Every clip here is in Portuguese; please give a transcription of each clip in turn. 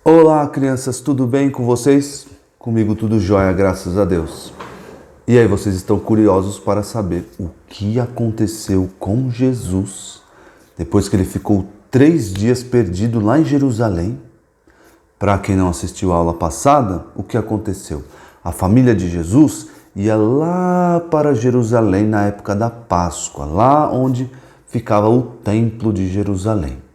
Olá, crianças, tudo bem com vocês? Comigo tudo jóia, graças a Deus. E aí, vocês estão curiosos para saber o que aconteceu com Jesus depois que ele ficou 3 dias perdido lá em Jerusalém? Para quem não assistiu a aula passada, o que aconteceu? A família de Jesus ia lá para Jerusalém na época da Páscoa, lá onde ficava o Templo de Jerusalém.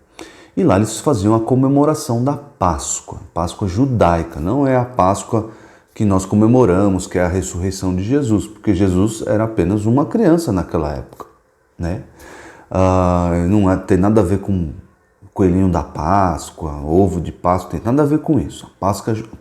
E lá eles faziam a comemoração da Páscoa, Páscoa judaica, não é a Páscoa que nós comemoramos, que é a ressurreição de Jesus, porque Jesus era apenas uma criança naquela época, né? Não tem nada a ver com coelhinho da Páscoa, ovo de Páscoa, tem nada a ver com isso. A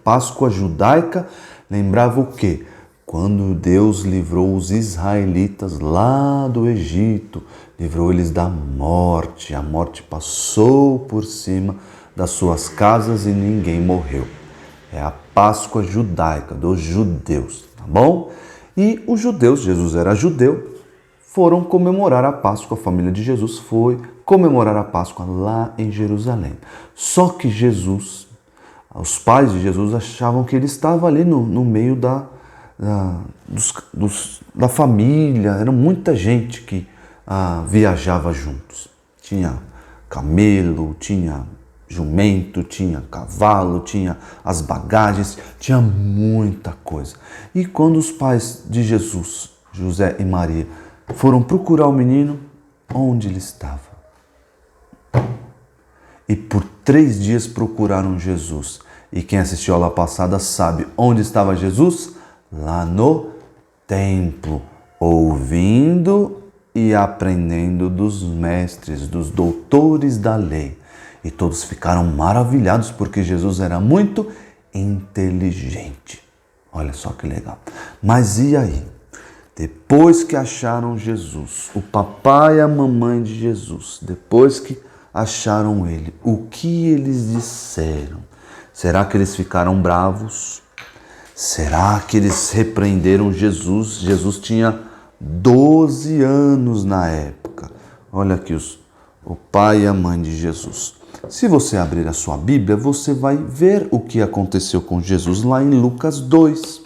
Páscoa judaica lembrava o quê? Quando Deus livrou os israelitas lá do Egito, livrou eles da morte. A morte passou por cima das suas casas e ninguém morreu. É a Páscoa judaica dos judeus, tá bom? E os judeus, Jesus era judeu, foram comemorar a Páscoa, a família de Jesus foi comemorar a Páscoa lá em Jerusalém. Só que Jesus, os pais de Jesus achavam que ele estava ali no meio da família, era muita gente que viajava juntos. Tinha camelo, tinha jumento, tinha cavalo, tinha as bagagens, tinha muita coisa. E quando os pais de Jesus, José e Maria, foram procurar o menino, onde ele estava? E por 3 dias procuraram Jesus. E quem assistiu a aula passada sabe onde estava Jesus? Lá no templo, ouvindo e aprendendo dos mestres, dos doutores da lei. E todos ficaram maravilhados porque Jesus era muito inteligente. Olha só que legal. Mas e aí? Depois que acharam Jesus, o papai e a mamãe de Jesus, depois que acharam ele, o que eles disseram? Será que eles ficaram bravos? Será que eles repreenderam Jesus? Jesus tinha 12 anos na época. Olha aqui o pai e a mãe de Jesus. Se você abrir a sua Bíblia, você vai ver o que aconteceu com Jesus lá em Lucas 2.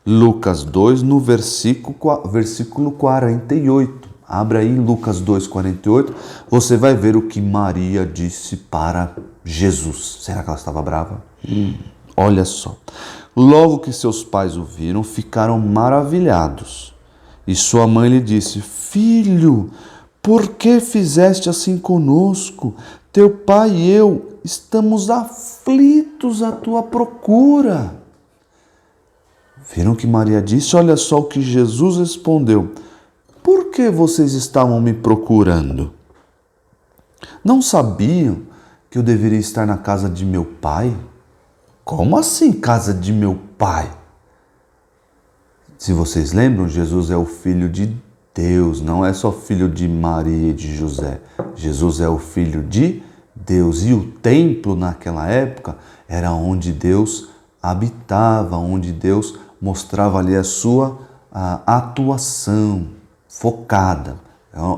Lucas 2, no versículo 48. Abra aí Lucas 2, 48. Você vai ver o que Maria disse para Jesus. Será que ela estava brava? Olha só. Logo que seus pais o viram, ficaram maravilhados. E sua mãe lhe disse: Filho, por que fizeste assim conosco? Teu pai e eu estamos aflitos à tua procura. Viram que Maria disse? Olha só o que Jesus respondeu. Por que vocês estavam me procurando? Não sabiam que eu deveria estar na casa de meu pai? Como assim, casa de meu pai? Se vocês lembram, Jesus é o Filho de Deus, não é só filho de Maria e de José. Jesus é o Filho de Deus. E o templo naquela época era onde Deus habitava, onde Deus mostrava ali a sua atuação focada,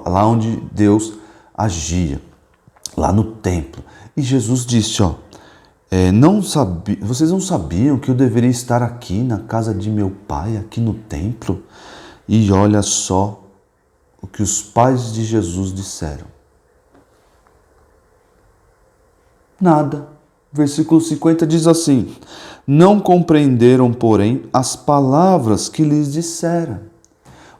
lá onde Deus agia, lá no templo. E Jesus disse, vocês não sabiam que eu deveria estar aqui na casa de meu pai, aqui no templo? E olha só o que os pais de Jesus disseram. Nada. Versículo 50 diz assim: não compreenderam, porém, as palavras que lhes dissera.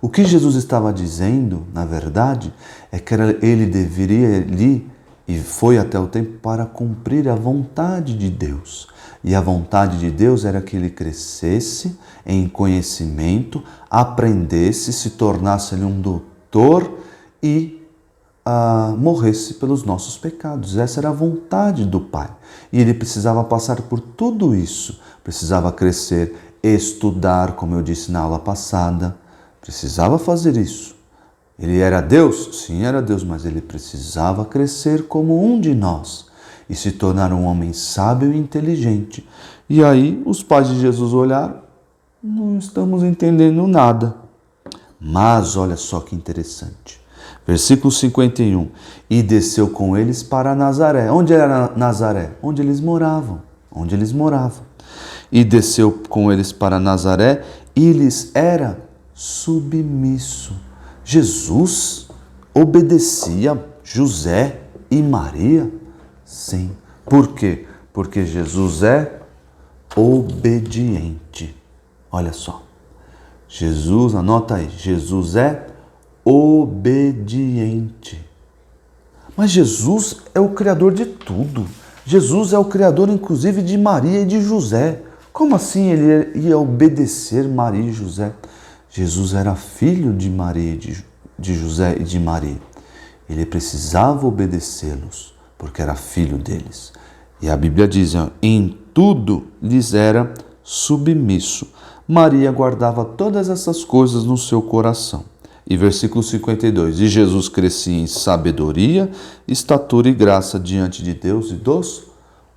O que Jesus estava dizendo, na verdade, é que ele deveria ir e foi até o templo para cumprir a vontade de Deus. E a vontade de Deus era que ele crescesse em conhecimento, aprendesse, se tornasse um doutor e morresse pelos nossos pecados. Essa era a vontade do Pai. E ele precisava passar por tudo isso. Precisava crescer, estudar, como eu disse na aula passada. Precisava fazer isso. Ele era Deus? Sim, era Deus, mas ele precisava crescer como um de nós e se tornar um homem sábio e inteligente. E aí os pais de Jesus olharam, não estamos entendendo nada. Mas olha só que interessante. Versículo 51. E desceu com eles para Nazaré. Onde era Nazaré? Onde eles moravam. onde eles moravam. E desceu com eles para Nazaré e lhes era submisso. Jesus obedecia José e Maria? Sim. Por quê? Porque Jesus é obediente. Olha só. Jesus, anota aí, Jesus é obediente. Mas Jesus é o Criador de tudo. Jesus é o Criador, inclusive, de Maria e de José. Como assim ele ia obedecer Maria e José? Jesus era filho de Maria, de José e de Maria. Ele precisava obedecê-los, porque era filho deles. E a Bíblia diz, em tudo lhes era submisso. Maria guardava todas essas coisas no seu coração. E versículo 52, e Jesus crescia em sabedoria, estatura e graça diante de Deus e dos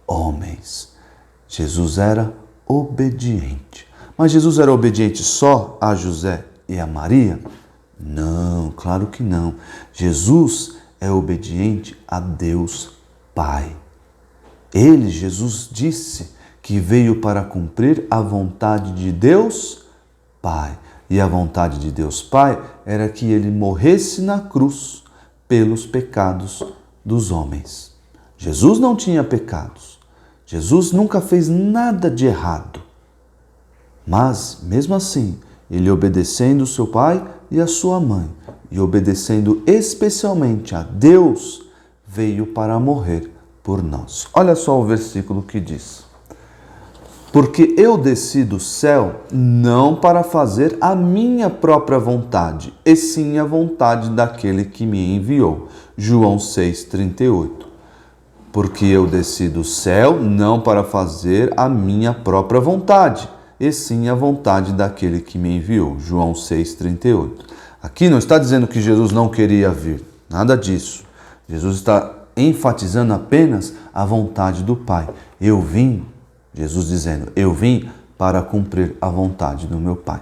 homens. Jesus era obediente. Mas Jesus era obediente só a José e a Maria? Não, claro que não. Jesus é obediente a Deus Pai. Ele, Jesus, disse que veio para cumprir a vontade de Deus Pai. E a vontade de Deus Pai era que ele morresse na cruz pelos pecados dos homens. Jesus não tinha pecados. Jesus nunca fez nada de errado. Mas, mesmo assim, ele obedecendo seu pai e a sua mãe, e obedecendo especialmente a Deus, veio para morrer por nós. Olha só o versículo que diz: porque eu desci do céu não para fazer a minha própria vontade, e sim a vontade daquele que me enviou. João 6,38. Porque eu desci do céu não para fazer a minha própria vontade, e sim a vontade daquele que me enviou. João 6,38. Aqui não está dizendo que Jesus não queria vir, nada disso. Jesus está enfatizando apenas a vontade do Pai. Eu vim, Jesus dizendo, eu vim para cumprir a vontade do meu Pai.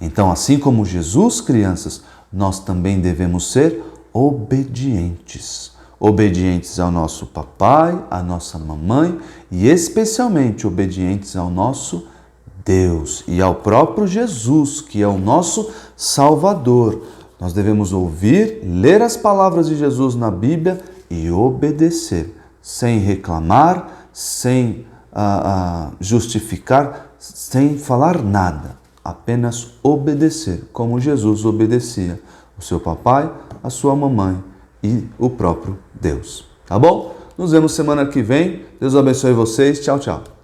Então, assim como Jesus, crianças, nós também devemos ser obedientes. Obedientes ao nosso papai, à nossa mamãe e especialmente obedientes ao nosso Deus e ao próprio Jesus, que é o nosso Salvador. Nós devemos ouvir, ler as palavras de Jesus na Bíblia e obedecer, sem reclamar, sem justificar, sem falar nada. Apenas obedecer, como Jesus obedecia o seu papai, a sua mamãe e o próprio Deus. Tá bom? Nos vemos semana que vem. Deus abençoe vocês. Tchau, tchau.